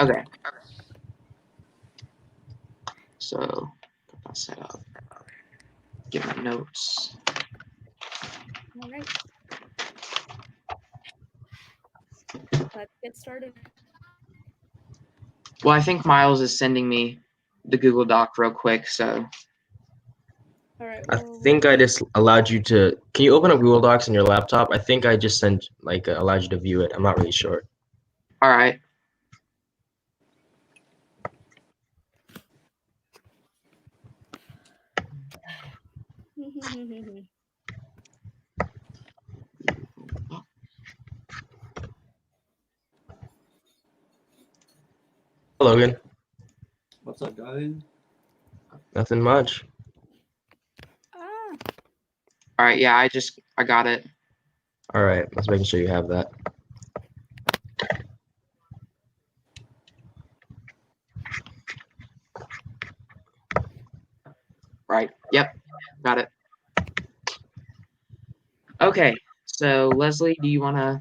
Okay. So, get that set up. Get my notes. All right. Let's get started. Well, I think Miles is sending me the Google Doc real quick, so. All right. I think I just allowed you to. Can you open up Google Docs on your laptop? I think I just sent allowed you to view it. I'm not really sure. All right. Logan. What's up, guys? Nothing much. Ah. All right. Yeah, I got it. All right, let's making sure you have that. Right. Yep. Got it. Okay. So, Leslie, do you want to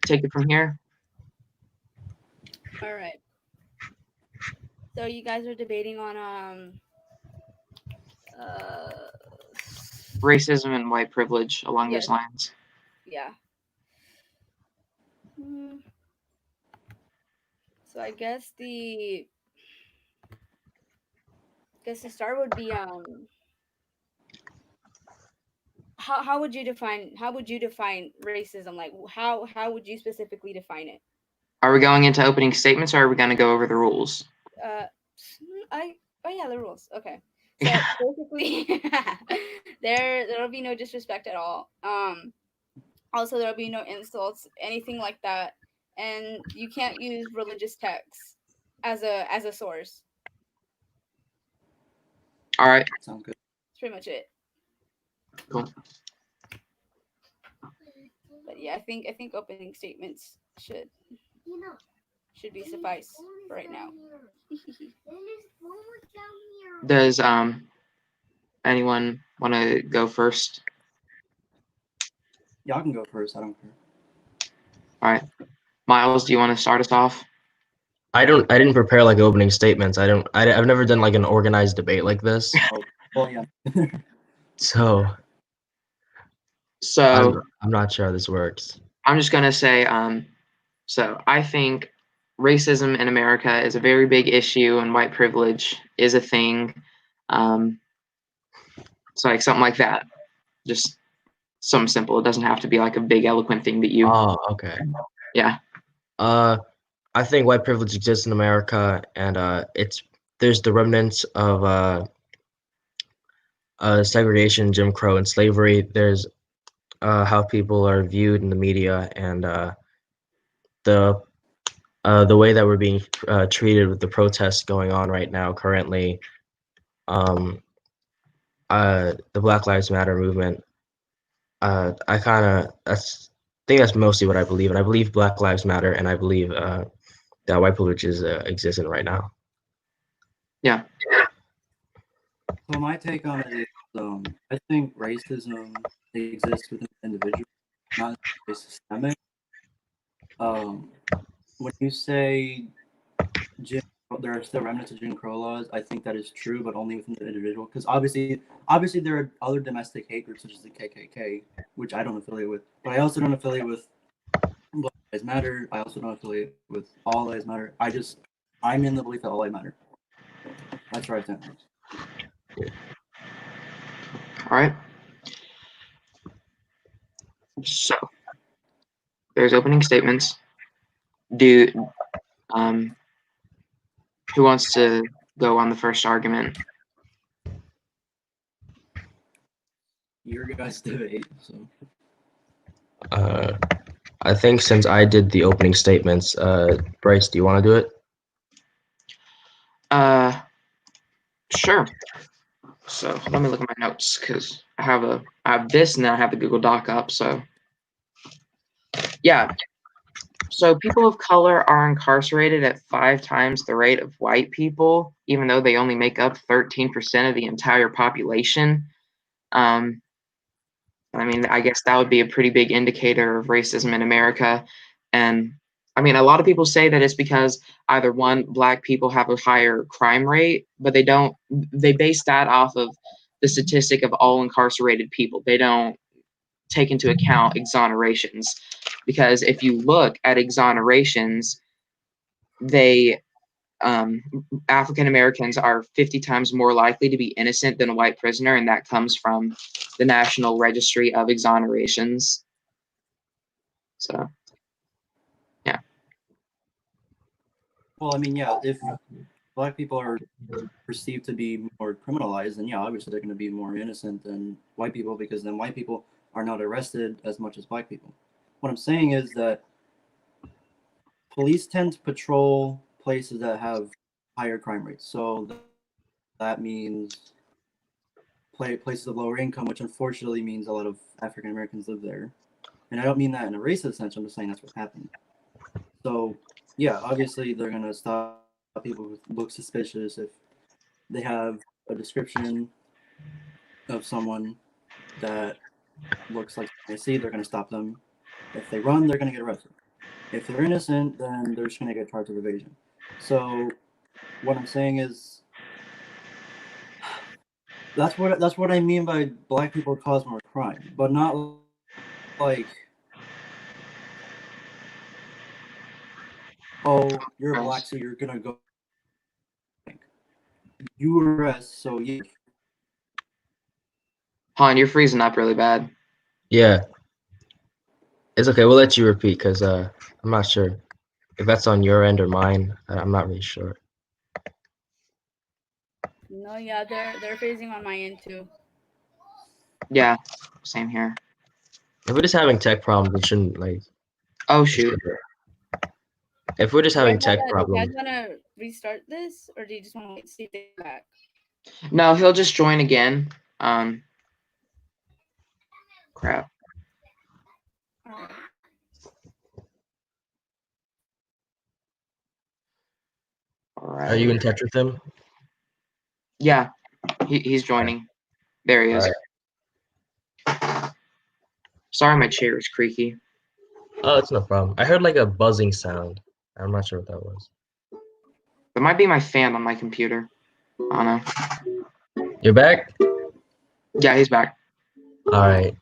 take it from here? All right. So you guys are debating on Racism and white privilege along Yes. those lines. yeah. So I guess the start would be how would you define racism? Like how would you specifically define it? Are we going into opening statements, or are we going to go over the rules? Oh yeah, the rules. Okay. So basically there'll be no disrespect at all. Also there'll be no insults, anything like that. And you can't use religious texts as a source. All right. Sounds good. That's pretty much it. Cool. But yeah, I think opening statements should be suffice for right now. Does anyone want to go first? Y'all can go first. I don't care. All right. Miles, do you want to start us off? I didn't prepare like opening statements. I've never done like an organized debate like this. Oh, well, yeah. So So I'm not sure how this works. I'm just going to say, so I think racism in America is a very big issue, and white privilege is a thing. So like something like that. Just something simple. It doesn't have to be like a big eloquent thing that you. Oh, okay. Yeah. I think white privilege exists in America, and there's the remnants of segregation, Jim Crow, and slavery. There's how people are viewed in the media, and the way that we're being treated with the protests going on right now currently. The Black Lives Matter movement. I think that's mostly what I believe, and I believe Black Lives Matter, and I believe that white privilege is existing right now. Yeah. So my take on it is, I think racism exists within the individual, not systemic. When you say there are still remnants of Jim Crow laws, I think that is true, but only within the individual. Because obviously there are other domestic hate groups such as the KKK, which I don't affiliate with. But I also don't affiliate with Black Lives Matter. I also don't affiliate with All Lives Matter. I'm in the belief that all lives matter. That's where I stand. All right. So there's opening statements. Who wants to go on the first argument? Your guys' debate. So. I think since I did the opening statements, Bryce, do you want to do it? Sure. So let me look at my notes because I have this and then I have the Google Doc up. So yeah. So people of color are incarcerated at 5 times the rate of white people, even though they only make up 13% of the entire population. I mean, I guess that would be a pretty big indicator of racism in America. And I mean, a lot of people say that it's because either one, black people have a higher crime rate, but they don't. They base that off of the statistic of all incarcerated people. They don't take into account exonerations, because if you look at exonerations, they African Americans are 50 times more likely to be innocent than a white prisoner, and that comes from the National Registry of Exonerations. So, yeah. Well, I mean, yeah, if black people are perceived to be more criminalized, then yeah, obviously they're going to be more innocent than white people, because then white people are not arrested as much as black people. What I'm saying is that police tend to patrol places that have higher crime rates. So that means places of lower income, which unfortunately means a lot of African Americans live there. And I don't mean that in a racist sense. I'm just saying that's what's happening. So yeah, obviously they're gonna stop people who look suspicious if they have a description of someone that looks like they see. They're gonna stop them. If they run, they're gonna get arrested. If they're innocent, then they're just gonna get charged with evasion. So what I'm saying is that's what I mean by black people cause more crime, but not like, oh, you're black, so you're gonna go. You arrest, so yeah. Han, you're freezing up really bad. Yeah, it's okay. We'll let you repeat because I'm not sure if that's on your end or mine. I'm not really sure. No, yeah, they're phasing on my end too. Yeah, same here. If we're just having tech problems, we shouldn't like. Oh shoot. If we're just having tech Do you problems, guys wanna restart this, or do you just want to see if they come back? No, he'll just join again. Crap. All right. All right. are you in touch with him? Yeah, he's joining. There he is. Sorry, my chair is creaky. Oh, it's no problem. I heard like a buzzing sound. I'm not sure what that was. It might be my fan on my computer. I don't know. You're back? Yeah, he's back. All right.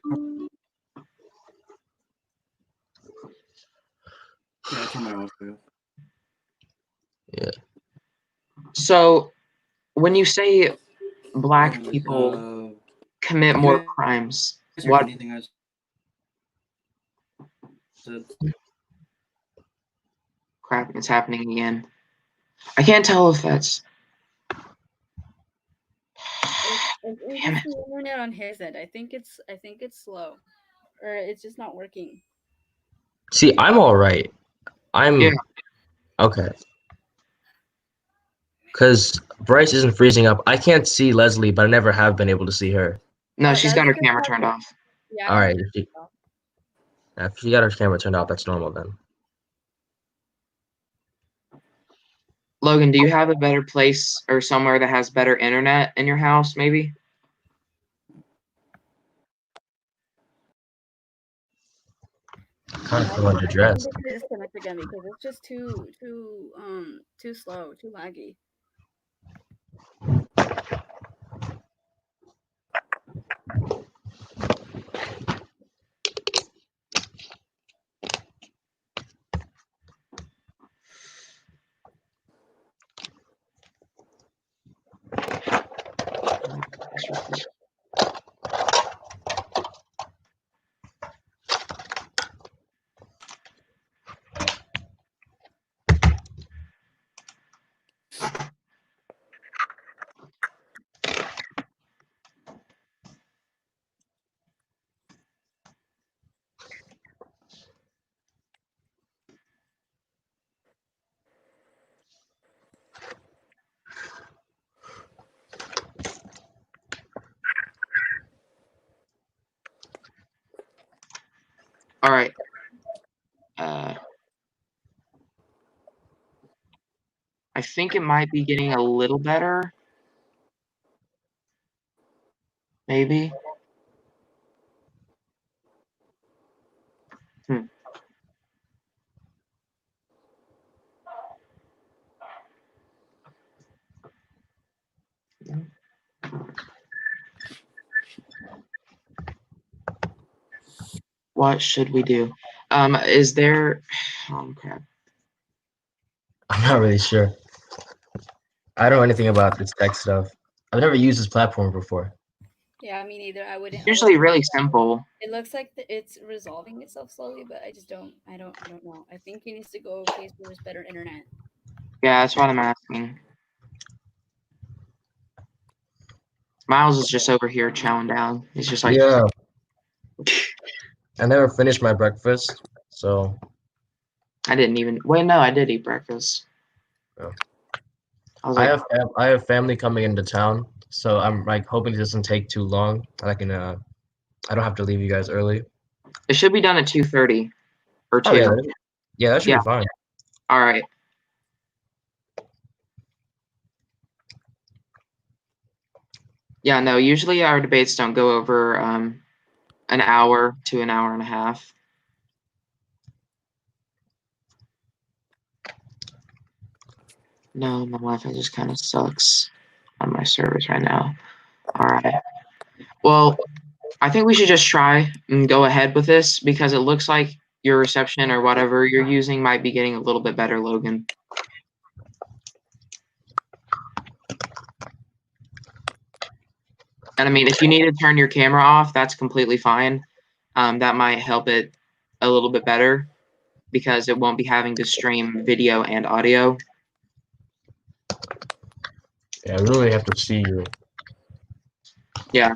Yeah, I turned my audio off. Yeah. So, when you say black people commit you more guys crimes, heard what? anything I said? Crap, it's happening again. I can't tell if that's. It's Damn just it. the internet on his end. I think it's slow, or it's just not working. See, I'm all right. I'm Yeah. okay. Because Bryce isn't freezing up. I can't see Leslie, but I never have been able to see her. No, she's got her That's camera because turned off. yeah. All right. If she got her camera turned off, that's normal then. Logan, do you have a better place or somewhere that has better internet in your house, maybe? Kind of feel underdressed. I think they disconnect again because it's just too slow, too laggy. All right. I think it might be getting a little better. Maybe. What should we do? Is there? Oh crap. I'm not really sure. I don't know anything about this tech stuff. I've never used this platform before. Yeah, me neither. I wouldn't. It's usually really simple. It looks like it's resolving itself slowly, but I just don't. I don't know. I think he needs to go a place where there's better internet. Yeah, that's what I'm asking. Miles is just over here chowing down. He's just like, Yeah. I never finished my breakfast, so I didn't even. Wait, no, I did eat breakfast. Oh. I was like, I have family coming into town, so I'm like hoping it doesn't take too long. I can I don't have to leave you guys early. it should be done at 2:30 or 2. Oh yeah, that should Yeah. be fine. All right. Yeah, no, usually our debates don't go over an hour to an hour and a half. No, my Wi-Fi just kind of sucks on my service right now. All right. Well, I think we should just try and go ahead with this because it looks like your reception or whatever you're using might be getting a little bit better, Logan. And I mean, if you need to turn your camera off, that's completely fine. That might help it a little bit better because it won't be having to stream video and audio. Yeah, I really have to see you. Yeah.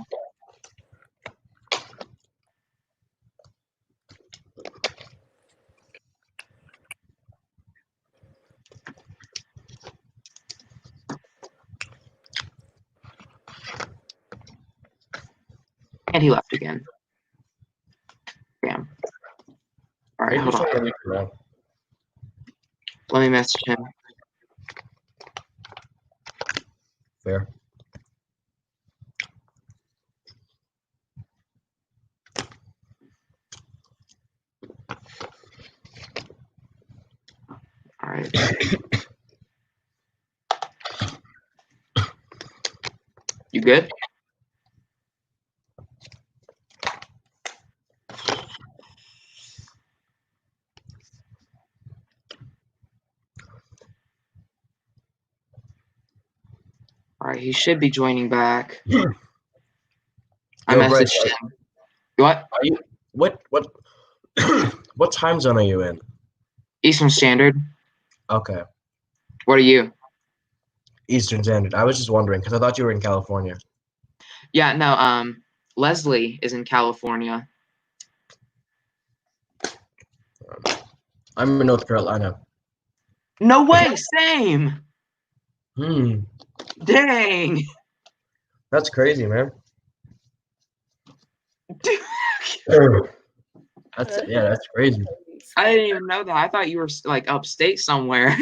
And he left again. Damn. All right, Maybe hold on. try to leave around. Let me message him. Fair. All right. You good? All right, he should be joining back. I Yo, Bryce, messaged him. What? Are you what what time zone are you in? Eastern Standard. Okay, What are you? Eastern Standard. I was just wondering because I thought you were in California. Yeah, no, Leslie is in California. I'm in North Carolina. No way, same. Hmm, Dang. that's crazy, man. That's crazy. I didn't even know that. I thought you were like upstate somewhere.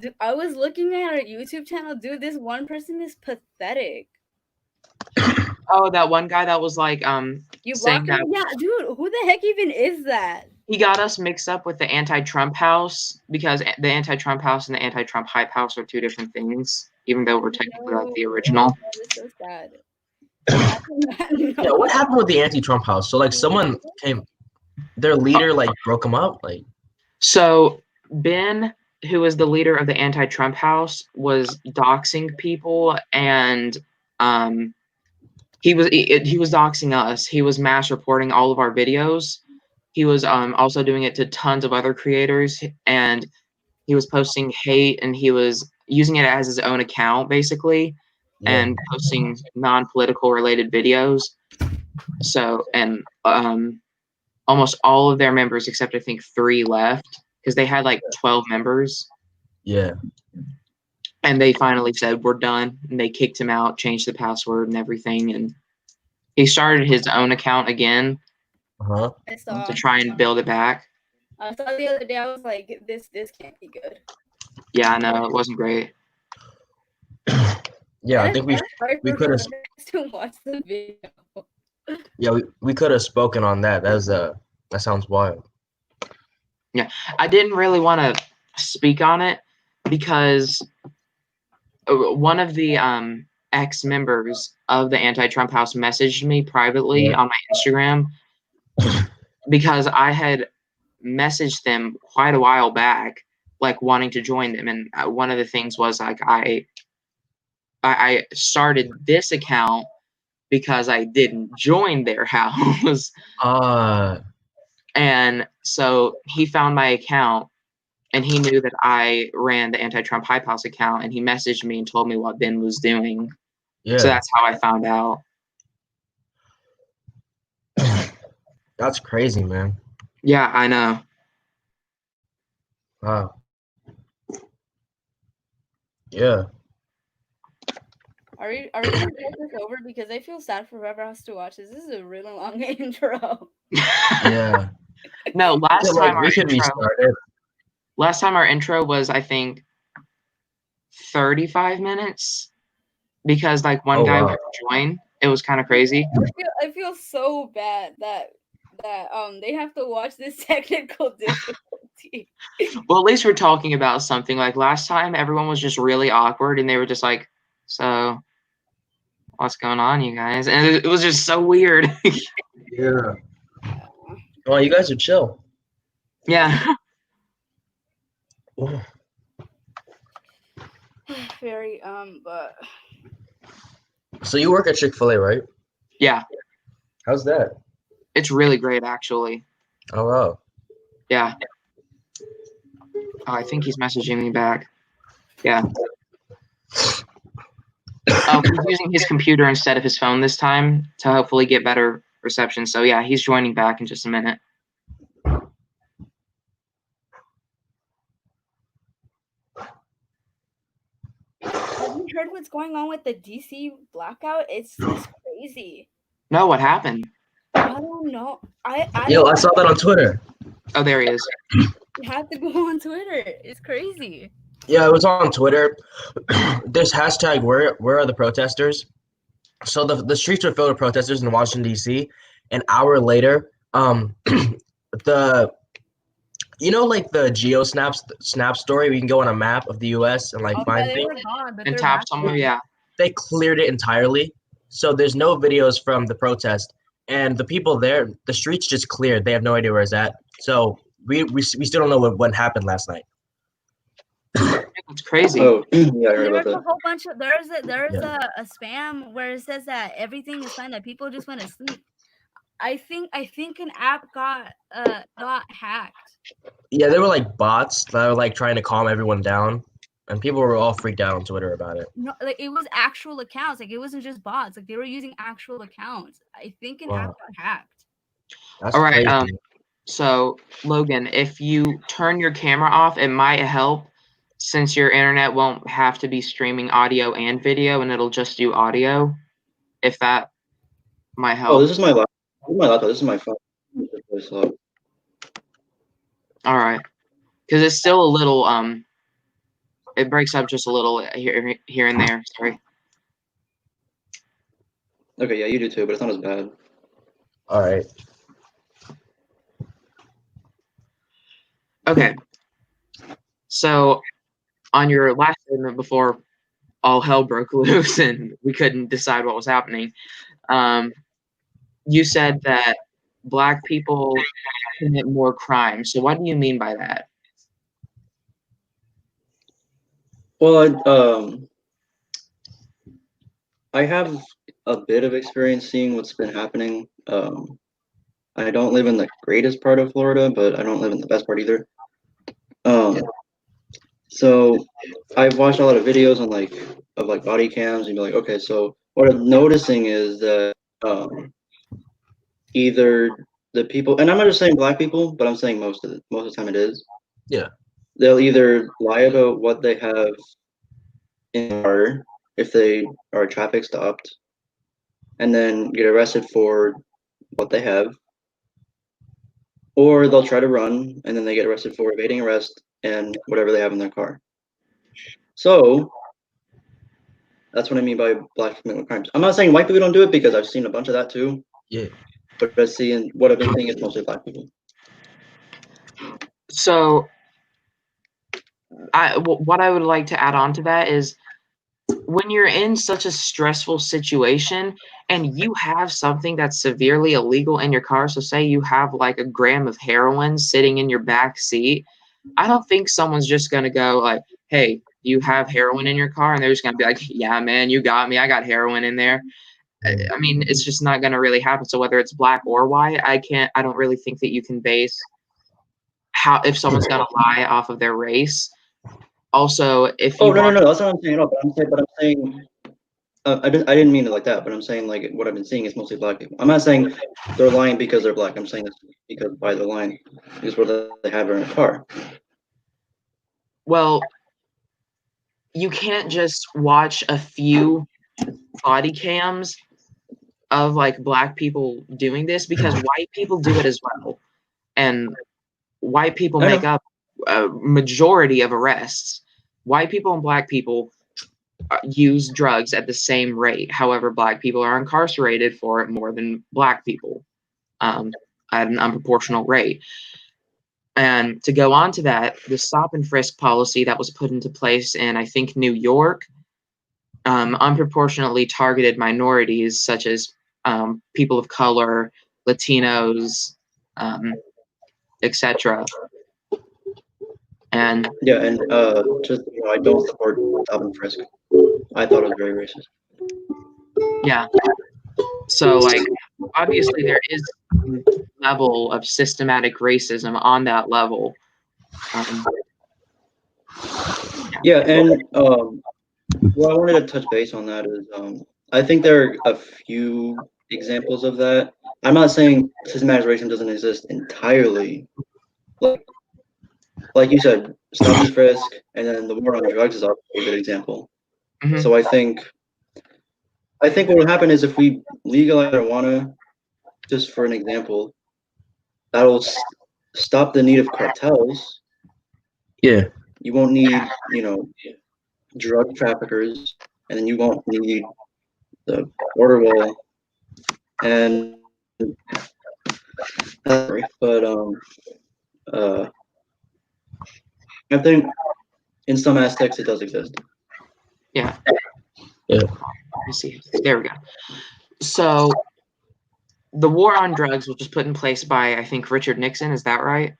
Dude, I was looking at our YouTube channel. Dude, this one person is pathetic. Oh, that one guy that was like You saying blocked him? that Yeah, dude, who the heck even is that? he got us mixed up with the anti-Trump house because the anti-Trump house and the anti-Trump hype house are two different things, even though we're technically like the original. That is so sad. Yeah, what happened with the anti-Trump house? So like someone came, their leader like broke them up, like. So Ben, who is the leader of the anti-Trump house, was doxing people, and he was doxing us. He was mass reporting all of our videos. He was also doing it to tons of other creators, and he was posting hate, and he was using it as his own account basically, and posting non-political related videos. So, and almost all of their members, except I think 3 left, because they had like 12 members. Yeah. And they finally said, we're done. And they kicked him out, changed the password and everything. And he started his own account again to try and build it back. I saw the other day, I was like, this can't be good. Yeah, I know. It wasn't great. Yeah, I think we could have. To watch the video. Yeah, we could have spoken on that. That sounds wild. Yeah, I didn't really want to speak on it because one of the ex-members of the anti-Trump house messaged me privately on my Instagram because I had messaged them quite a while back, like wanting to join them, and one of the things was like I started this account because I didn't join their house. And so he found my account and he knew that I ran the anti-Trump Hype House account, and he messaged me and told me what Ben was doing. Yeah. So that's how I found out. That's crazy, man. Yeah, I know. Wow. Yeah. Are we gonna start this over? Because I feel sad for whoever has to watch this. This is a really long intro. Yeah. No, last So, like, time we should restart it. last time our intro was, I think, 35 minutes, because like one guy would join. It was kind of crazy. I feel so bad that they have to watch this technical difficulty. Well, at least we're talking about something. Like last time, everyone was just really awkward, and they were just like, "So, what's going on, you guys?" And it was just so weird. Yeah. Well, you guys are chill. Yeah. Very but So you work at Chick-fil-A, right? Yeah. How's that? It's really great, actually. Oh, wow. Yeah. Oh, I think he's messaging me back. Yeah. Oh, he's using his computer instead of his phone this time to hopefully get better reception. So yeah, he's joining back in just a minute. have you heard what's going on with the DC blackout? It's just crazy. No, what happened? I don't know. I saw that on Twitter. Oh, there he is. You have to go on Twitter. It's crazy. Yeah, it was on Twitter. This hashtag, where are the protesters? So the streets were filled with protesters in Washington, D.C. An hour later, like the snap story, we can go on a map of the U.S. and like find things. And tap somewhere, yeah. They cleared it entirely. So there's no videos from the protest. And the people there, the streets just cleared. They have no idea where it's at. So we still don't know what happened last night. It's crazy. Oh, yeah, I heard about There's a that. whole bunch of there's a spam where it says that everything is fine, that people just went to sleep. I think an app got hacked. Yeah, they were like bots that were like trying to calm everyone down, and people were all freaked out on Twitter about it. No, like it was actual accounts. Like it wasn't just bots. Like they were using actual accounts. I think an app got hacked. That's all right. crazy. So Logan, if you turn your camera off, it might help, since your internet won't have to be streaming audio and video, and it'll just do audio. If that might help. Oh, this is my laptop. This is my phone. All right, because it's still a little it breaks up just a little here and there. Sorry. Okay, yeah, you do too, but it's not as bad. All right. Okay. So on your last statement before all hell broke loose and we couldn't decide what was happening, you said that Black people commit more crime. So what do you mean by that? Well, I have a bit of experience seeing what's been happening. I don't live in the greatest part of Florida, but I don't live in the best part either. So I've watched a lot of videos on of body cams, and be like, okay, so what I'm noticing is that either the people, and I'm not just saying Black people, but I'm saying most of the time it is. Yeah. They'll either lie about what they have in the car if they are traffic stopped, and then get arrested for what they have, or they'll try to run and then they get arrested for evading arrest and whatever they have in their car. So that's what I mean by Black commitment crimes. I'm not saying white people don't do it, because I've seen a bunch of that too. Yeah. But what I've been seeing is mostly Black people. So what I would like to add on to that is when you're in such a stressful situation and you have something that's severely illegal in your car, so say you have like a gram of heroin sitting in your back seat, I don't think someone's just gonna go like, "Hey, you have heroin in your car?" And they're just gonna be like, "Yeah, man, you got me. I got heroin in there." I mean, it's just not gonna really happen. So whether it's black or white, I don't really think that you can base how if someone's gonna lie off of their race. Also, if Oh you no no want, no, that's not what I'm saying at all. But I'm saying I didn't mean it like that. But I'm saying like what I've been seeing is mostly black people. I'm not saying they're lying because they're black. I'm saying this because why they're lying is what they have in a car. well, you can't just watch a few body cams of like black people doing this because white people do it as well. And white people I make know. up a majority of arrests. White people and black people use drugs at the same rate. However, black people are incarcerated for it more than black people at an unproportional rate. And to go on to that, the stop and frisk policy that was put into place in, I think, New York, unproportionately targeted minorities such as people of color, Latinos, etc. And Yeah, and just I don't support stop and frisk. I thought it was very racist. yeah, so like obviously there is a level of systematic racism on that level. Yeah, and what I wanted to touch base on that is I think there are a few examples of that. I'm not saying systematic racism doesn't exist entirely. Like you said, stop and frisk, and then the war on drugs is also a good example. Mhm. So I think what will happen is if we legalize marijuana, just for an example, that'll stop the need of cartels. Yeah. You won't need, drug traffickers, and then you won't need the border wall. And but uh, I think in some aspects it does exist. Yeah. Yeah. Let me see. There we go. So the war on drugs was just put in place by, I think, Richard Nixon. Is that right?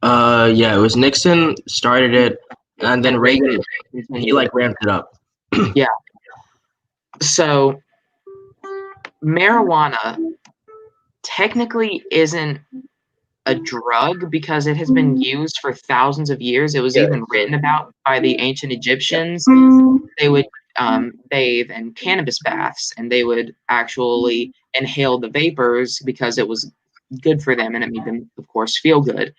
Yeah, it was Nixon started it, and then And Reagan, he continued like it. ramped it up. So marijuana technically isn't a drug because it has been used for thousands of years. It was Yeah, even written about by the ancient Egyptians. They would bathe in cannabis baths and they would actually inhale the vapors because it was good for them and it made them, of course, feel good.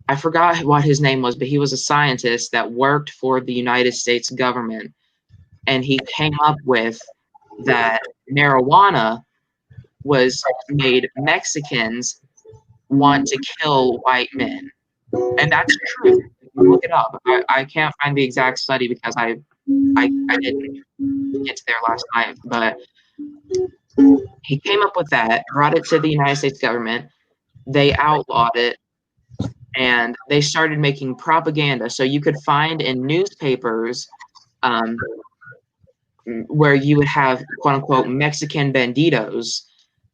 I forgot what his name was, but he was a scientist that worked for the United States government, and he came up with that marijuana was made Mexicans want to kill white men, and that's true. Look it up. I can't find the exact study because I didn't get to there last night, but he came up with that, brought it to the United States government. They outlawed it, and they started making propaganda. So you could find in newspapers where you would have quote unquote Mexican banditos.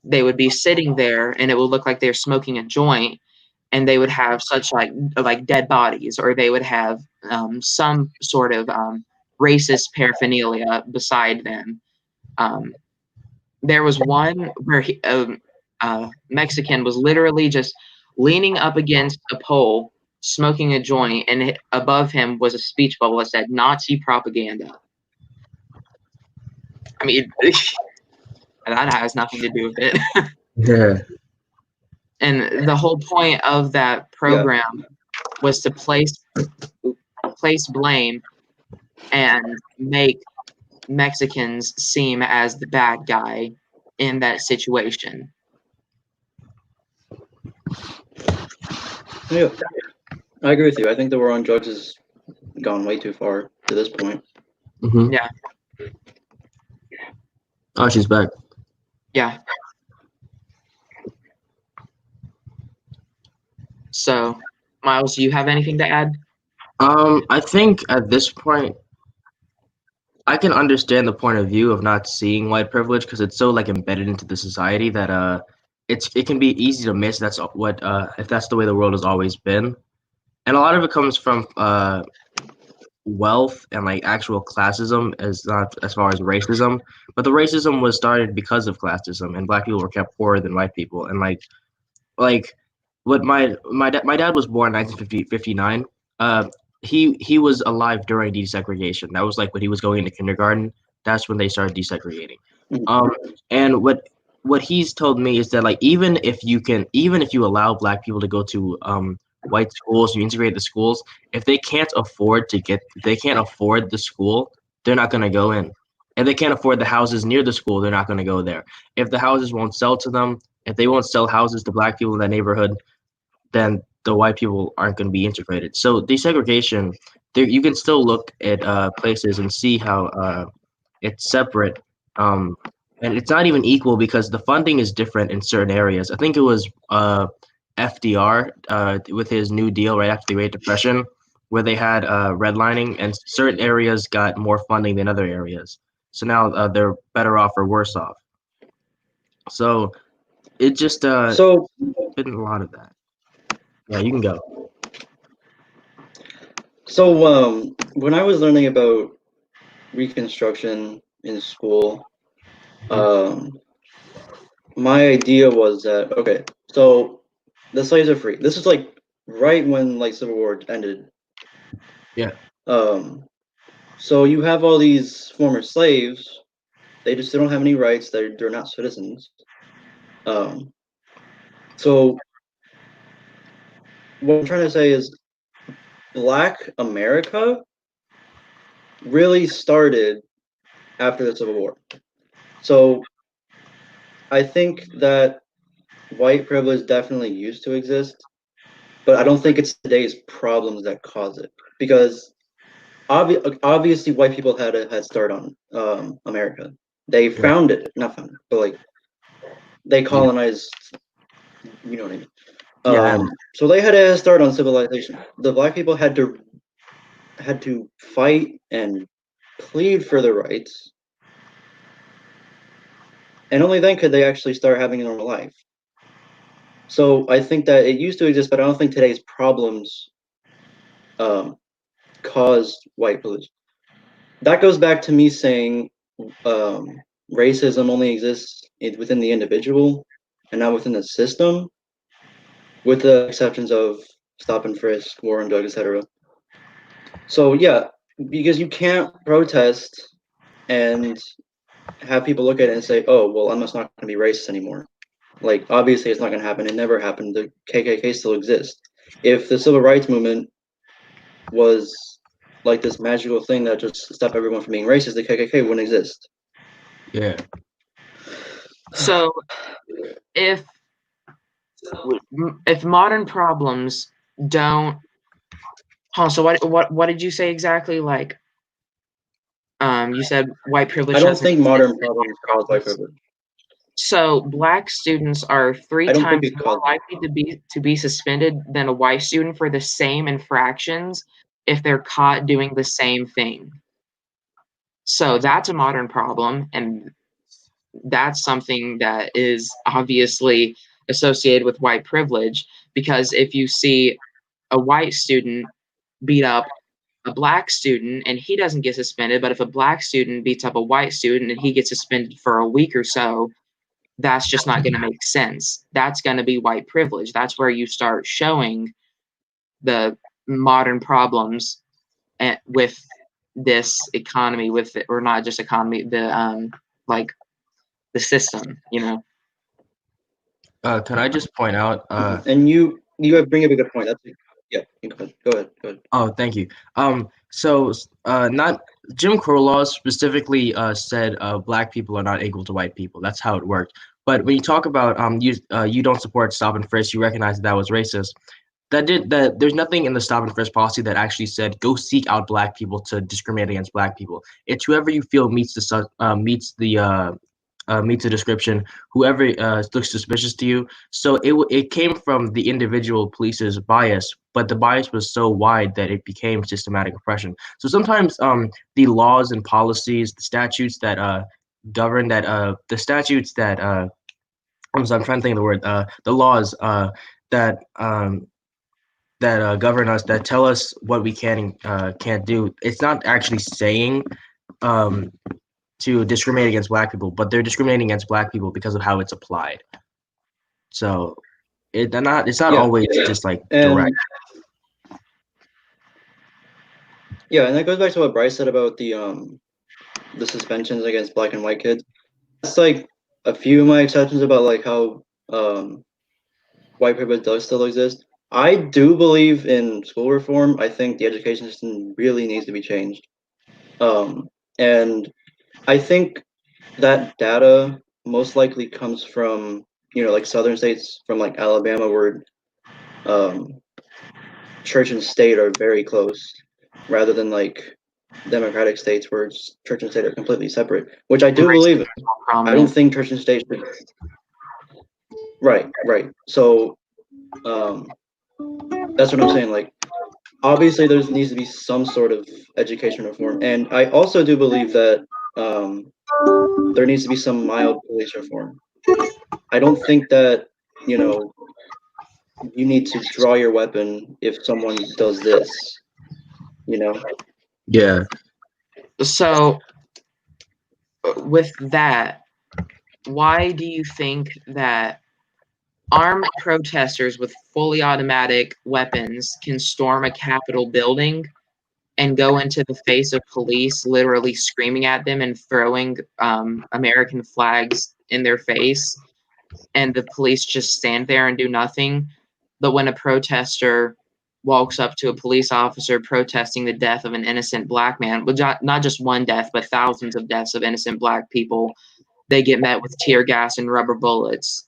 They would be sitting there, and it would look like they're smoking a joint, and they would have such like dead bodies, or they would have some sort of racist paraphernalia beside them. There was one where Mexican was literally just leaning up against a pole, smoking a joint, and above him was a speech bubble that said Nazi propaganda. I mean, that has nothing to do with it. Yeah. And the whole point of that program was to place blame and make Mexicans seem as the bad guy in that situation. Yeah, I agree with you. I think the war on drugs has gone way too far to this point. Mm-hmm. Yeah. Oh, she's back. Yeah. So, Miles, do you have anything to add? I think at this point, I can understand the point of view of not seeing white privilege because it's so like embedded into the society that it can be easy to miss. That's what if that's the way the world has always been, and a lot of it comes from wealth and like actual classism, as not as far as racism. But the racism was started because of classism, and black people were kept poorer than white people, and like what my dad was born in 1959. He was alive during desegregation. That was like when he was going into kindergarten. That's when they started desegregating. Mhm. Um, and what he's told me is that like even if you allow black people to go to white schools, you integrate the schools, if they can't afford the school, they're not gonna go in. If they can't afford the houses near the school, they're not gonna go there. If the houses won't sell to them, if they won't sell houses to black people in that neighborhood, then the white people aren't going to be integrated. So desegregation, there you can still look at places and see how it's separate, um, and it's not even equal because the funding is different in certain areas. I think it was FDR with his New Deal right after the Great Depression, where they had redlining, and certain areas got more funding than other areas. So now they're better off or worse off. So it just So been a lot of that. Yeah, you can go. when I was learning about Reconstruction in school, um, my idea was that okay, so the slaves are free. This is like right when like Civil War ended. Yeah. Um, so you have all these former slaves. They don't have any rights. They're not citizens. Um, so what I'm trying to say is Black America really started after the Civil War. So I think that white privilege definitely used to exist, but I don't think it's today's problems that cause it because obviously white people had a head start on America. They Yeah. founded it, not founded, but like they Yeah. colonized. You know what I mean? Yeah. So they had a head start on civilization. The black people had to fight and plead for their rights, and only then could they actually start having a normal life. So I think that it used to exist, but I don't think today's problems um, caused white privilege. That goes back to me saying um, racism only exists within the individual and not within the system, with the exceptions of stop and frisk, war on drugs, etc. So yeah, because you can't protest and have people look at it and say, "Oh, well, I'm just not going to be racist anymore." Like, obviously, it's not going to happen. It never happened. The KKK still exists. If the civil rights movement was like this magical thing that just stopped everyone from being racist, the KKK wouldn't exist. Yeah. So if if modern problems don't, so what did you say exactly? Like, you said white privilege I don't doesn't think exist modern in problems modern cause white problems. privilege. So black students are three I don't think times it more caused. likely to be suspended than a white student for the same infractions if they're caught doing the same thing. So that's a modern problem, and that's something that is obviously associated with white privilege, because if you see a white student beat up a black student and he doesn't get suspended, but if a black student beats up a white student and he gets suspended for a week or so, that's just not going to make sense. That's going to be white privilege. That's where you start showing the modern problems with this economy, with it, or not just economy, the like the system, you know. Can I just point out? And you bring up a good point. That's yeah. Go ahead. Go ahead. Go ahead. Oh, thank you. Not Jim Crow laws specifically said black people are not equal to white people. That's how it worked. But when you talk about you don't support stop and frisk, you recognize that was racist. That there's nothing in the stop and frisk policy that actually said go seek out black people to discriminate against black people. It's whoever you feel meets the meets the description. Whoever looks suspicious to you. So it came from the individual police's bias, but the bias was so wide that it became systematic oppression. So sometimes the laws and policies, the statutes that govern that the statutes that I'm sorry, I'm trying to think of the word the laws that govern us, that tell us what we can and can't do. It's not actually saying um, to discriminate against Black people, but they're discriminating against Black people because of how it's applied. So it's not Yeah. always just like And direct. yeah, and that goes back to what Bryce said about the suspensions against Black and white kids. It's like a few of my exceptions about like how white privilege does still exist. I do believe in school reform. I think the education system really needs to be changed. And I think that data most likely comes from, like southern states, from like Alabama, where church and state are very close, rather than like democratic states where church and state are completely separate, which I do believe in. I don't think church and state should. Right. So that's what I'm saying. Like, obviously, there needs to be some sort of education reform, and I also do believe that there needs to be some mild police reform. I don't think that you need to draw your weapon if someone does this. Yeah. So, with that, why do you think that armed protesters with fully automatic weapons can storm a Capitol building and go into the face of police, literally screaming at them and throwing American flags in their face, and the police just stand there and do nothing? But when a protester walks up to a police officer protesting the death of an innocent Black man, but not just one death, but thousands of deaths of innocent Black people, they get met with tear gas and rubber bullets.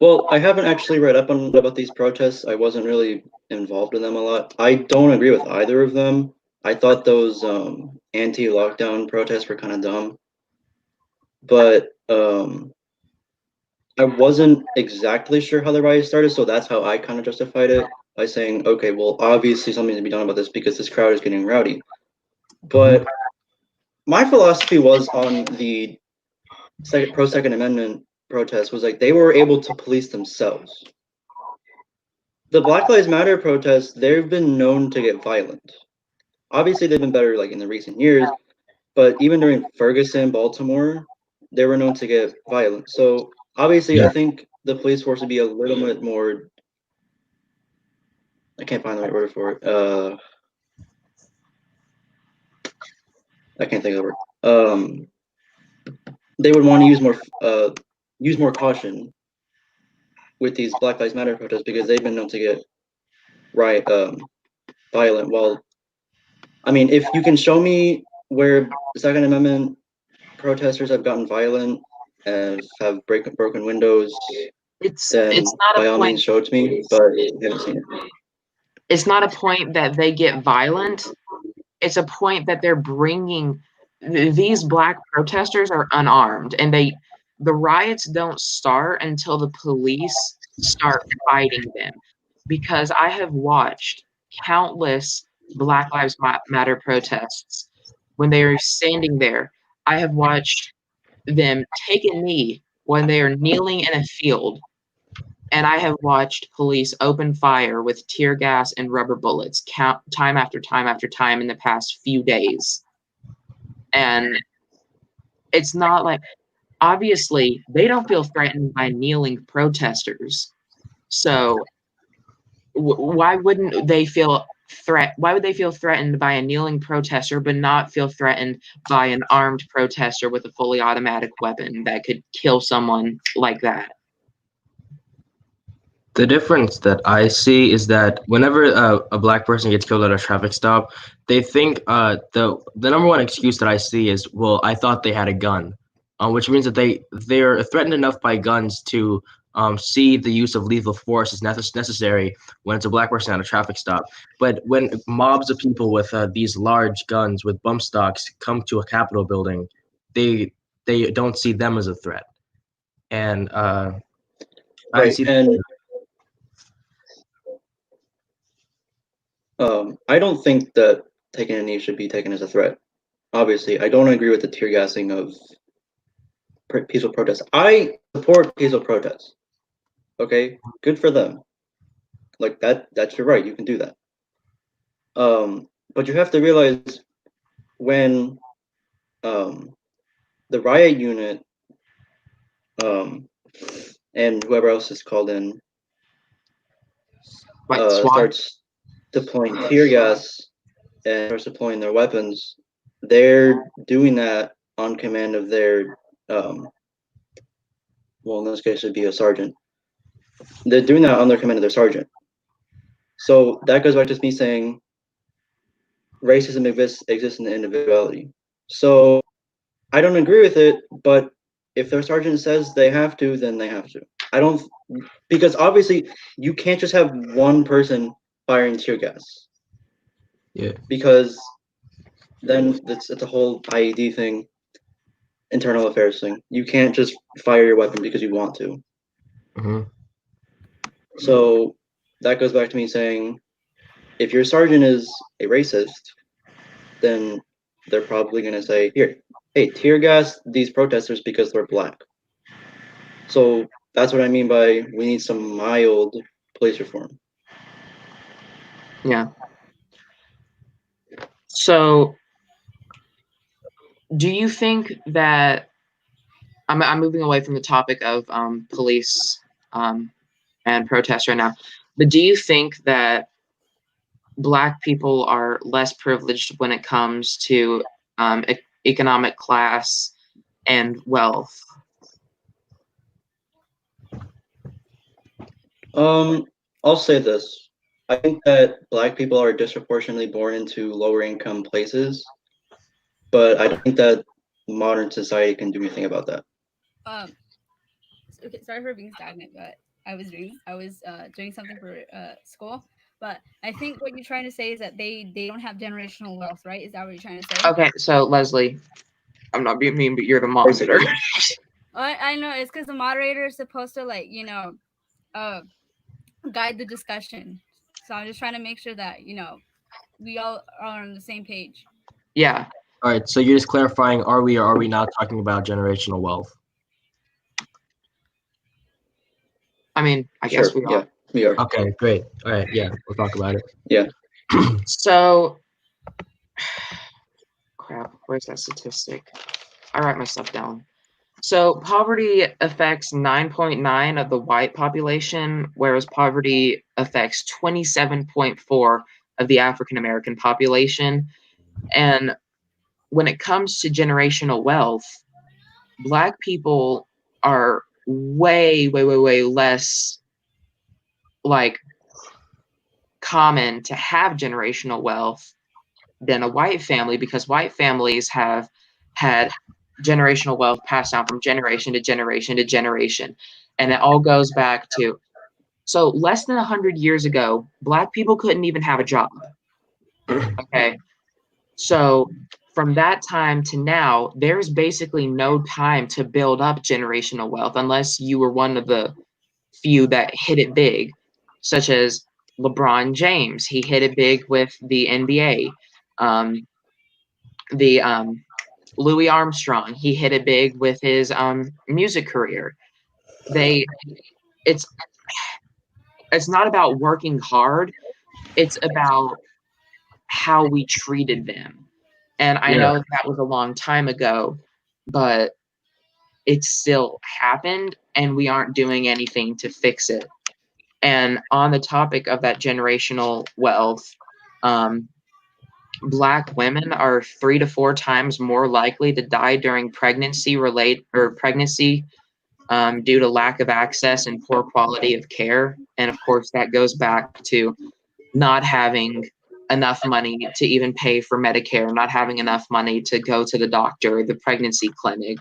Well, I haven't actually read up on about these protests. I wasn't really involved in them a lot. I don't agree with either of them. I thought those anti-lockdown protests were kind of dumb, but I wasn't exactly sure how the riot started, so that's how I kind of justified it by saying, okay, well, obviously something needs to be done about this because this crowd is getting rowdy. But my philosophy was on the Second Amendment protest was like they were able to police themselves. The Black Lives Matter protests, they've been known to get violent. Obviously, they've been better like in the recent years, but even during Ferguson, Baltimore, they were known to get violent. So obviously, Yeah. I think the police force would be a little bit more. I can't find the right word for it. I can't think of the word. They would want to use more caution with these Black Lives Matter protests because they've been known to get violent. Well, I mean, if you can show me where the Second Amendment protesters have gotten violent and have broken windows, then It's not by a all point. means show it to me. But I haven't seen it. It's not a point that they get violent. It's a point that they're bringing. These Black protesters are unarmed, and the riots don't start until the police start fighting them. Because I have watched countless Black Lives Matter protests when they are standing there. I have watched them take a knee when they are kneeling in a field, and I have watched police open fire with tear gas and rubber bullets time after time after time in the past few days. And it's not like, obviously, they don't feel threatened by kneeling protesters. So why wouldn't they feel why would they feel threatened by a kneeling protester but not feel threatened by an armed protester with a fully automatic weapon that could kill someone like that? The difference that I see is that whenever a Black person gets killed at a traffic stop, they think the number one excuse that I see is, well, I thought they had a gun, which means that they're threatened enough by guns to see the use of lethal force as necessary when it's a Black person at a traffic stop. But when mobs of people with these large guns with bump stocks come to a Capitol building, they don't see them as a threat, and I Right, see. and I don't think that taking a knee should be taken as a threat. Obviously, I don't agree with the tear gassing of peaceful protests. I support peaceful protests. Okay, good for them. Like that's your right. You can do that. But you have to realize when the riot unit and whoever else is called in Like SWAT. starts deploying tear gas and starts deploying their weapons, they're doing that on command of their well, in this case, it'd be a sergeant. They're doing that on their command of their sergeant. So that goes back to me saying racism exists in the individuality. So I don't agree with it, but if their sergeant says they have to, then they have to. I don't, because obviously you can't just have one person firing tear gas. Yeah. Because then it's a whole IED thing, internal affairs thing. You can't just fire your weapon because you want to. Mm-hmm. So that goes back to me saying, if your sergeant is a racist, then they're probably going to say, here, hey, tear gas these protesters because they're black. So that's what I mean by we need some mild police reform. Yeah. So, do you think that I'm moving away from the topic of police and protests right now, but do you think that Black people are less privileged when it comes to economic class and wealth? I'll say this. I think that Black people are disproportionately born into lower income places, but I don't think that modern society can do anything about that. Okay, sorry for being stagnant, but I was doing something for school. But I think what you're trying to say is that they don't have generational wealth, right? Is that what you're trying to say? Okay, so Leslie, I'm not being mean, but you're the moderator. I know it's because the moderator is supposed to guide the discussion. So I'm just trying to make sure that we all are on the same page. Yeah. All right. So you're just clarifying: are we or are we not talking about generational wealth? I mean, I guess we are. Yeah, we are. Okay, great. All right, yeah, we'll talk about it. Yeah. So, crap, where's that statistic? I write my stuff down. So, poverty affects 9.9 of the white population, whereas poverty affects 27.4 of the African American population. And when it comes to generational wealth, Black people are way less like common to have generational wealth than a white family, because white families have had generational wealth passed down from generation to generation to generation. And it all goes back to, so less than 100 years ago, Black people couldn't even have a job. Okay. So from that time to now, there's basically no time to build up generational wealth unless you were one of the few that hit it big, such as LeBron James. He hit it big with the NBA. Louis Armstrong, he hit it big with his music career. It's not about working hard. It's about how we treated them. And I know that was a long time ago, but it still happened, and we aren't doing anything to fix it. And on the topic of that generational wealth, Black women are 3 to 4 times more likely to die during pregnancy due to lack of access and poor quality of care. And of course, that goes back to not having enough money to even pay for Medicare, not having enough money to go to the doctor, the pregnancy clinic.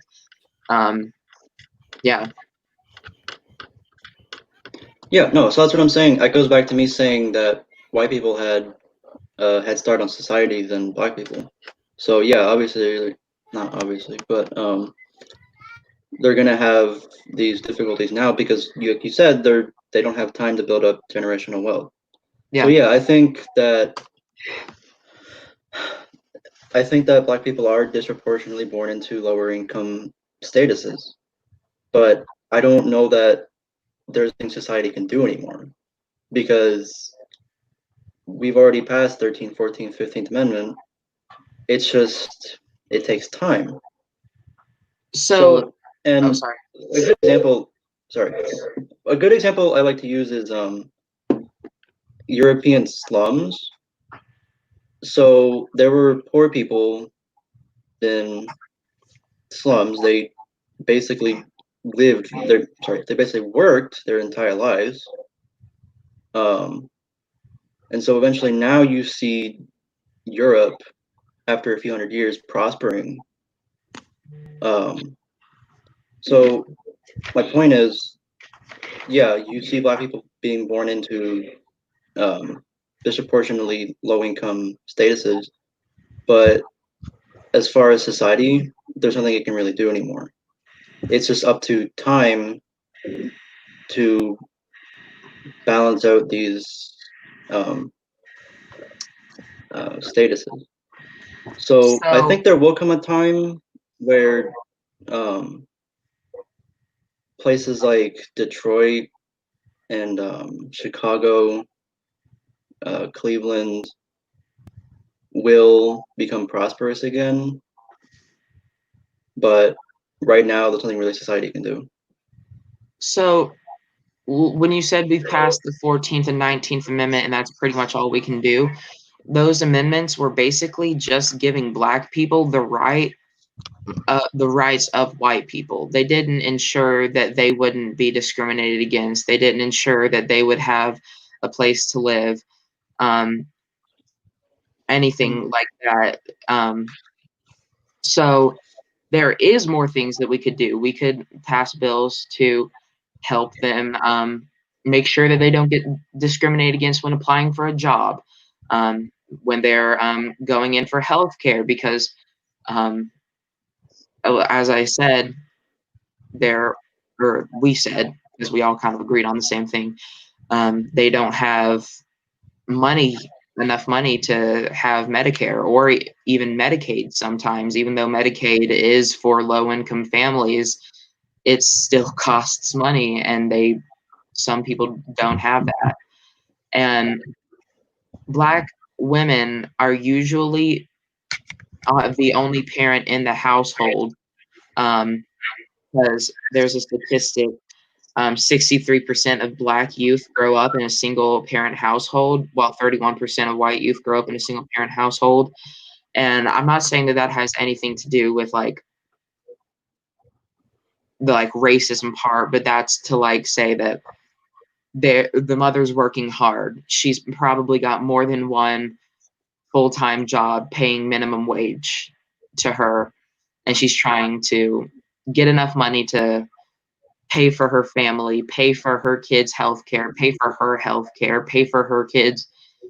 Yeah. Yeah, no, so that's what I'm saying. That goes back to me saying that white people had head start on society than Black people. So yeah, obviously not obviously, but they're gonna have these difficulties now because you said they don't have time to build up generational wealth. So Yeah. yeah, I think that Black people are disproportionately born into lower income statuses, but I don't know that there's things society can do anymore because we've already passed 13th, 14th, 15th Amendment. It's just it takes time. So, And oh, sorry. a good example, sorry, a good example I like to use is European slums. So there were poor people in slums. They basically they basically worked their entire lives. And so eventually now you see Europe after a few hundred years prospering. So my point is, yeah, you see Black people being born into disproportionately low income statuses, but as far as society, there's nothing it can really do anymore. It's just up to time to balance out these statuses. So I So, think there will come a time where places like Detroit and Chicago, Cleveland will become prosperous again. But right now, there's nothing really society can do. so when you said we've passed the 14th and 19th Amendment and that's pretty much all we can do, those amendments were basically just giving Black people the rights of white people. They didn't ensure that they wouldn't be discriminated against. They didn't ensure that they would have a place to live, anything like that. So there is more things that we could do. We could pass bills to help them make sure that they don't get discriminated against when applying for a job, when they're going in for health care, because as I said, we said, because we all kind of agreed on the same thing, they don't have enough money to have Medicare or even Medicaid sometimes, even though Medicaid is for low income families, it still costs money and some people don't have that. And Black women are usually the only parent in the household, because there's a statistic, 63% of Black youth grow up in a single parent household, while 31% of white youth grow up in a single parent household. And I'm not saying that has anything to do with the racism part, but that's to say that the mother's working hard. She's probably got more than one full-time job paying minimum wage to her, and she's trying to get enough money to pay for her family, pay for her kids' health care, pay for her health care, pay for her kids'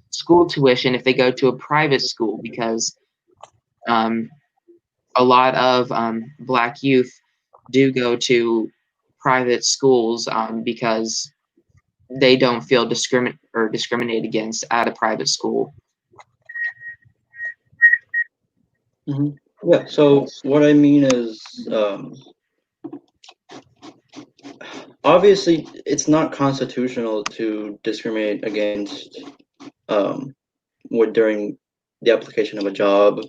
school tuition if they go to a private school, because a lot of Black youth do go to private schools because they don't feel discriminated against at a private school. Mm-hmm. Yeah. So what I mean is, obviously, it's not constitutional to discriminate against during the application of a job.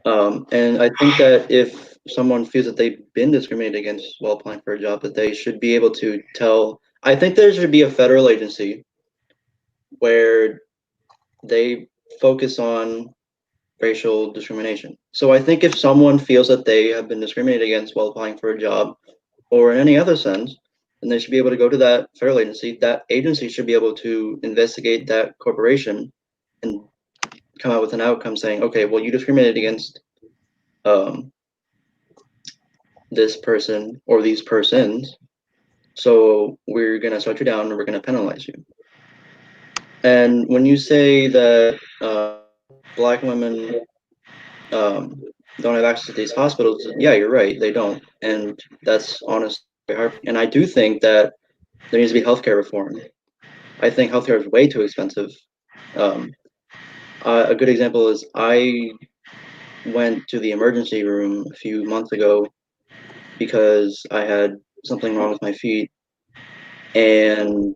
And I think that if someone feels that they've been discriminated against while applying for a job, that they should be able to tell. I think there should be a federal agency where they focus on racial discrimination. So I think if someone feels that they have been discriminated against while applying for a job or in any other sense, then they should be able to go to that federal agency. That agency should be able to investigate that corporation and come out with an outcome saying, okay, well, you discriminated against this person or these persons, so we're going to shut you down and we're going to penalize you. And when you say that Black women don't have access to these hospitals, yeah, you're right, they don't, and that's honestly hard. And I do think that there needs to be healthcare reform. I think healthcare is way too expensive. Um, a good example is I went to the emergency room a few months ago because I had something wrong with my feet, and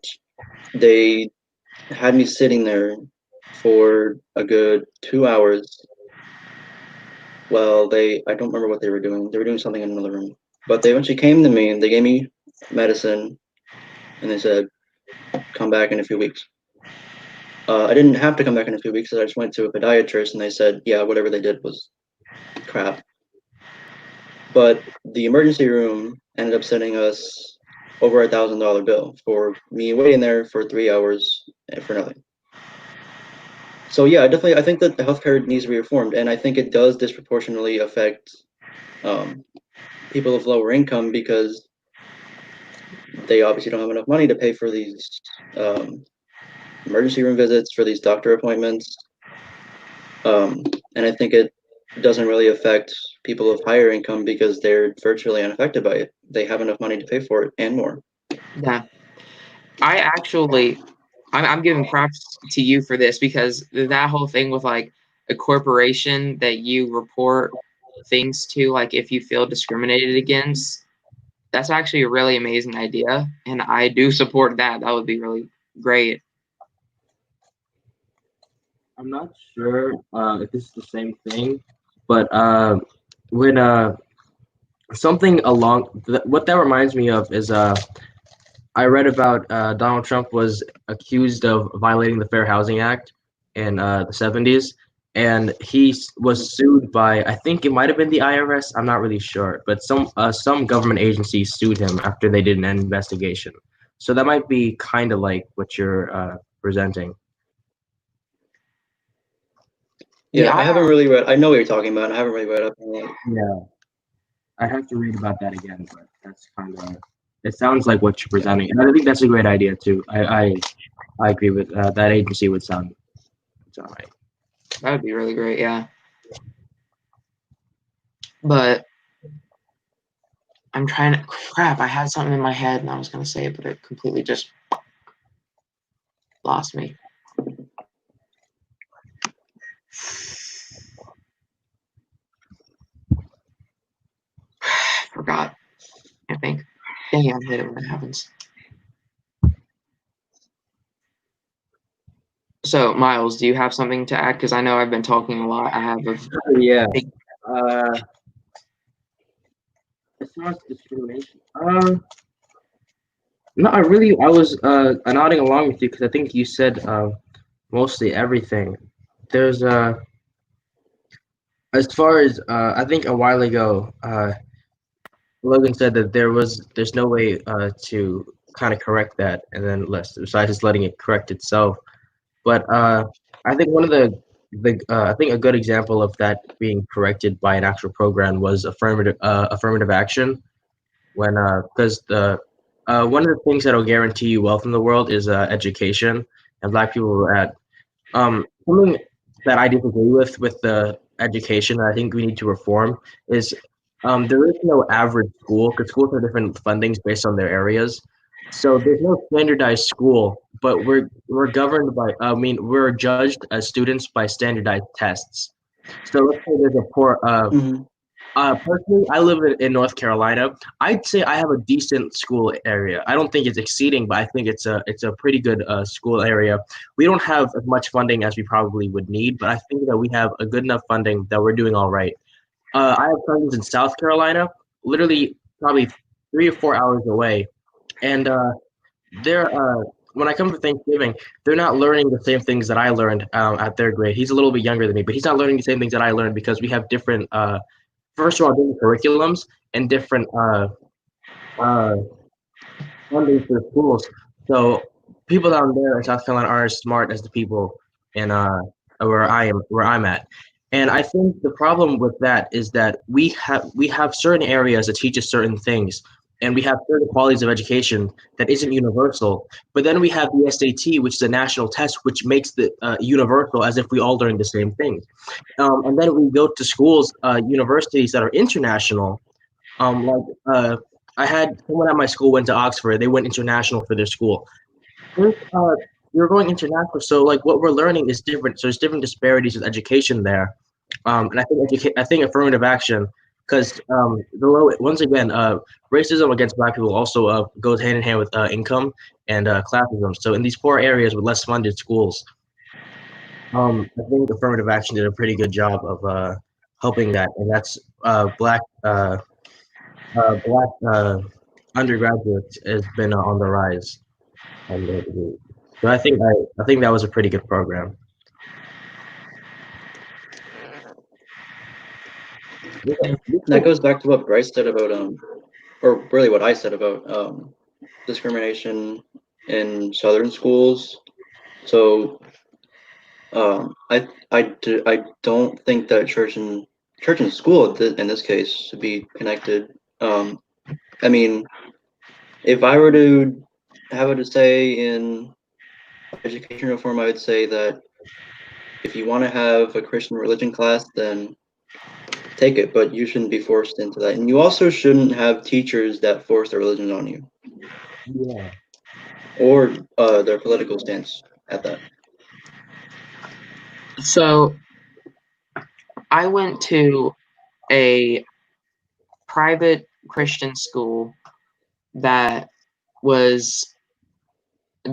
they had me sitting there for a good 2 hours. Well, I don't remember what they were doing. They were doing something in another room. But they eventually came to me and they gave me medicine and they said, come back in a few weeks. I didn't have to come back in a few weeks. I just went to a podiatrist and they said, yeah, whatever they did was crap. But the emergency room ended up sending us over $1,000 bill for me waiting there for 3 hours for nothing. So yeah, definitely, I think that the healthcare needs to be reformed, and I think it does disproportionately affect people of lower income because they obviously don't have enough money to pay for these emergency room visits, for these doctor appointments, and I think it doesn't really affect people of higher income because they're virtually unaffected by it. They have enough money to pay for it and more. Yeah. I actually, I'm giving props to you for this because that whole thing with like a corporation that you report things to, like if you feel discriminated against, that's actually a really amazing idea. And I do support that. That would be really great. I'm not sure if this is the same thing, but when something along what that reminds me of is I read about Donald Trump was accused of violating the Fair Housing Act in the 70s, and was sued by, I think it might have been the IRS. I'm not really sure, but some government agency sued him after they did an investigation. So that might be kind of like what you're presenting. Yeah, I haven't really read. I know what you're talking about. I haven't really read up on it. Yeah, I have to read about that again, but that's kind of. It sounds like what you're presenting, and I think that's a great idea too. I agree with that agency would sound right. That would be really great. Yeah. But I'm trying to, crap, I had something in my head and I was going to say it, but it completely just lost me. Forgot, I think. Dang, I hate it when that happens. So, Miles, do you have something to add? Because I know I've been talking a lot. I have a Yeah. As far as discrimination, no, I was nodding along with you because I think you said mostly everything. There's as far as I think a while ago, Logan said that there's no way to kind of correct that, and then besides just letting it correct itself. But I think one of I think a good example of that being corrected by an actual program was affirmative action. When because the one of the things that'll guarantee you wealth in the world is education, and Black people are at something that I disagree with the education that I think we need to reform is there is no average school because schools have different fundings based on their areas. So there's no standardized school, but we're governed by. I mean, we're judged as students by standardized tests. So let's say there's a poor. Personally, I live in North Carolina. I'd say I have a decent school area. I don't think it's exceeding, but I think it's a pretty good school area. We don't have as much funding as we probably would need, but I think that we have a good enough funding that we're doing all right. I have cousins in South Carolina, literally probably 3 or 4 hours away, and they're when I come for Thanksgiving, they're not learning the same things that I learned at their grade. He's a little bit younger than me, but he's not learning the same things that I learned because we have different first of all, different curriculums and different funding for schools. So people down there in South Carolina aren't as smart as the people in where I'm at. And I think the problem with that is that we have certain areas that teach us certain things, and we have certain qualities of education that isn't universal. But then we have the SAT, which is a national test, which makes the universal, as if we all learn the same things. And then we go to schools, universities that are international. I had someone at my school went to Oxford. They went international for their school. You're going international, so like what we're learning is different. So there's different disparities with education there, and I think affirmative action, because once again, racism against Black people also goes hand in hand with income and classism. So in these poor areas with less funded schools, I think affirmative action did a pretty good job of helping that, and that's Black undergraduates has been on the rise. So I think that was a pretty good program. That goes back to what Bryce said about or really what I said about discrimination in Southern schools. So I don't think that church and school in this case should be connected. I mean, if I were to have it to say in education reform, I would say that if you want to have a Christian religion class, then take it, but you shouldn't be forced into that. And you also shouldn't have teachers that force their religion on you. Yeah. Or their political stance at that. So I went to a private Christian school that was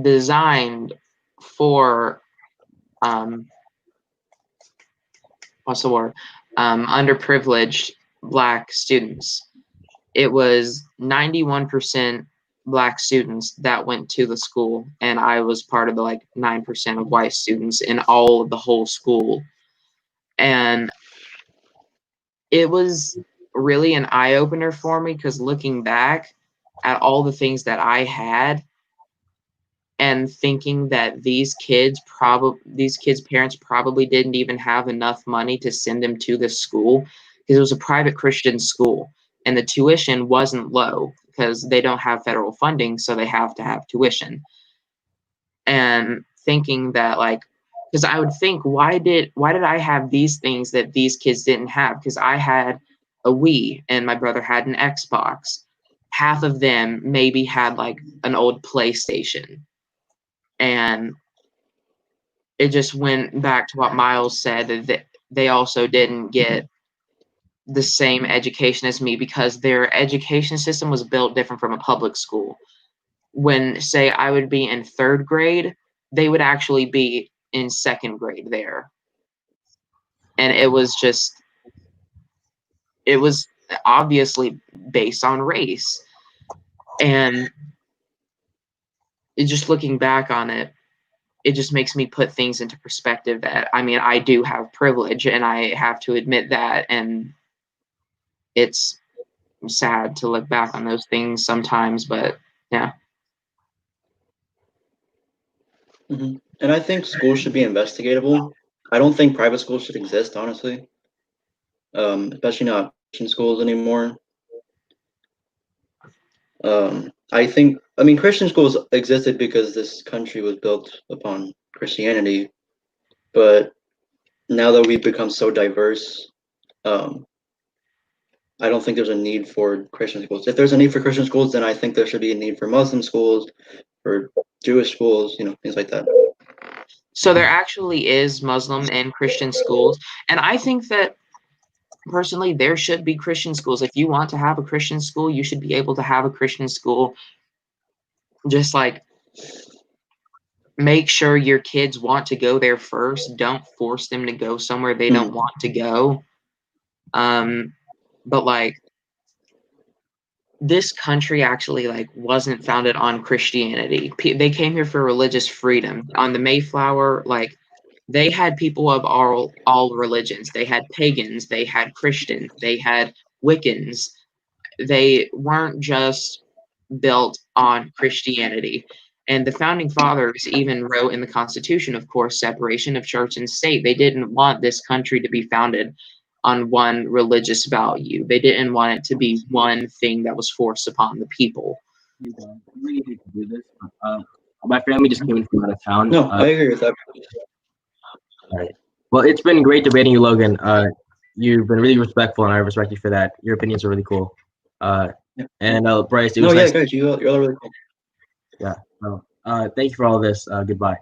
designed for what's the word? Underprivileged Black students. It was 91% Black students that went to the school, and I was part of the like 9% of white students in all of the whole school. And it was really an eye-opener for me, because looking back at all the things that I had and thinking that these kids' parents probably didn't even have enough money to send them to this school, because it was a private Christian school and the tuition wasn't low because they don't have federal funding, so they have to have tuition. And thinking that, like, because I would think, why did I have these things that these kids didn't have? Because I had a Wii and my brother had an Xbox. Half of them maybe had like an old PlayStation. And it just went back to what Miles said, that they also didn't get the same education as me because their education system was built different from a public school. When, say, I would be in 3rd grade, they would actually be in 2nd grade there. And it was obviously based on race. And just looking back on it, it just makes me put things into perspective that, I mean, I do have privilege and I have to admit that. And it's sad to look back on those things sometimes, but yeah. Mm-hmm. And I think schools should be investigatable. I don't think private schools should exist, honestly. Especially not Christian schools anymore. I mean, Christian schools existed because this country was built upon Christianity, but now that we've become so diverse, I don't think there's a need for Christian schools. If there's a need for Christian schools, then I think there should be a need for Muslim schools, for Jewish schools, things like that. So there actually is Muslim and Christian schools, and I think that personally there should be Christian schools. If you want to have a Christian school, you should be able to have a Christian school. Just like, make sure your kids want to go there first. Don't force them to go somewhere they don't want to go. But like, this country actually like wasn't founded on Christianity. They came here for religious freedom. On the Mayflower, like, they had people of all religions. They had pagans, they had Christians, they had Wiccans. They weren't just built on Christianity. And the founding fathers even wrote in the Constitution, of course, separation of church and state. They didn't want this country to be founded on one religious value. They didn't want it to be one thing that was forced upon the people. I really hate to do this, but my family just came in from out of town. No, I agree with that. All right. Well, it's been great debating you, Logan. You've been really respectful, and I respect you for that. Your opinions are really cool. And Bryce, it No, was yeah, nice. guys, you're all really cool. Yeah. Thank you for all this. Goodbye.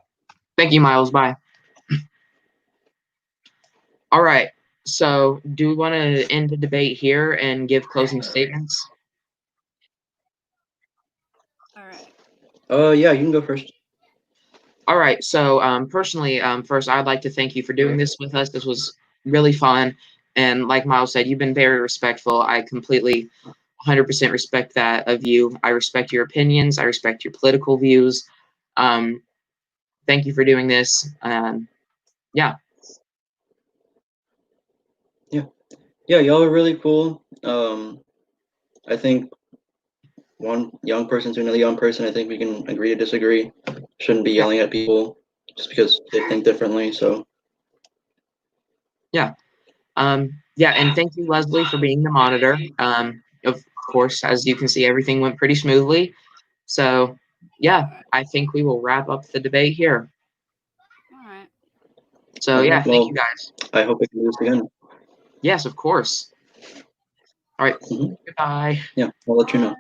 Thank you, Miles. Bye. All right. So, do we want to end the debate here and give closing statements? All right. Yeah, you can go first. All right. So, personally, first, I'd like to thank you for doing this with us. This was really fun. And like Miles said, you've been very respectful. I completely 100% respect that of you. I respect your opinions. I respect your political views. Thank you for doing this. Yeah. Yeah, y'all are really cool. I think one young person to another young person, I think we can agree to disagree. Shouldn't be yelling at people just because they think differently. So Yeah, and thank you, Leslie, for being the monitor. Of course, as you can see, everything went pretty smoothly. So, yeah, I think we will wrap up the debate here. All right. So, yeah, thank you guys. I hope we can do this again. Yes, of course. All right. Mhm. Goodbye. Yeah, I'll let you know.